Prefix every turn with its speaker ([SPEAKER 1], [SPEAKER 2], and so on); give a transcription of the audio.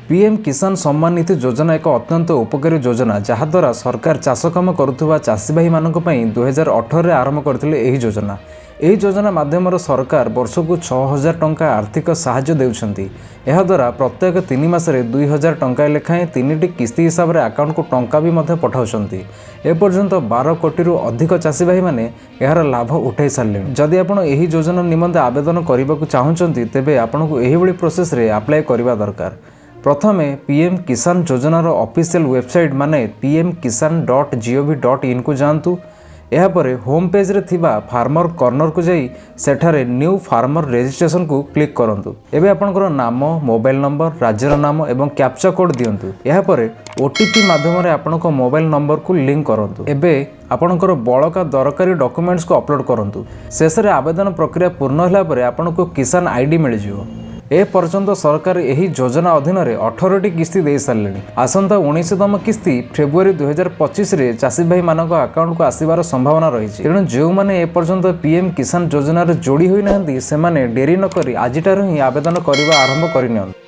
[SPEAKER 1] PM किसान सम्मान निधि योजना एक अत्यंत उपकारी योजना जहाद्वारा सरकार चाष काम करुवा चाषी भाई मानक 2018 आरंभ करथिले एही योजना। यही योजना माध्यम सरकार वर्षको 6000 टंका आर्थिक साहाय्य देउछंती। एहा द्वारा प्रत्येक 3 मासरे 2000 टंका लेखाएं 3टी किस्ती हिसाब रे अकाउंट को टंका भी मध्य पठाउछंती। ए पर्यंत 12 कोटी रु अधिक चाषी भाई माने एहार लाभ उठाई सारले। जदि आपण एही योजना निमंते आवेदन करबाकू चाहुचंती तेबे आपनकू एही भली प्रोसेस रे अप्लाई करबा दरकार। प्रथमे पीएम किसान योजनार ऑफिशियल वेबसाइट माने pmkisan.gov.in को जांतु। यापर होम पेज रे थिबा फार्मर कॉर्नर को जाई सेठारे न्यू फार्मर रजिस्ट्रेशन को क्लिक करंतु। एबे आपनकर नाम, मोबाइल नंबर, राज्यर नाम एवं कैप्चा कोड दियंतु। यापर ओटीपी माध्यम रे आपनको मोबाइल नंबर को लिंक करंतु। एबे आपनकर बळका दरकारी डॉक्यूमेंट्स को अपलोड करंतु। शेष रे आवेदन प्रक्रिया पूर्ण होला परे आपनको किसान आईडी मिल जिवो। ए पर्यंत सरकार यही योजना अधीन 18टी किस्ती दे सारे। आसंता 19तम किस्ती फेब्रुआरी 2025 रे चाषी भाई मानक अकाउंट को आसबार संभावना रही। तेणु जो मैंने एपर्यंत पीएम किसान योजन जोड़ी होना से डेरी नक आजिटार ही आवेदन करने आरंभ करनी।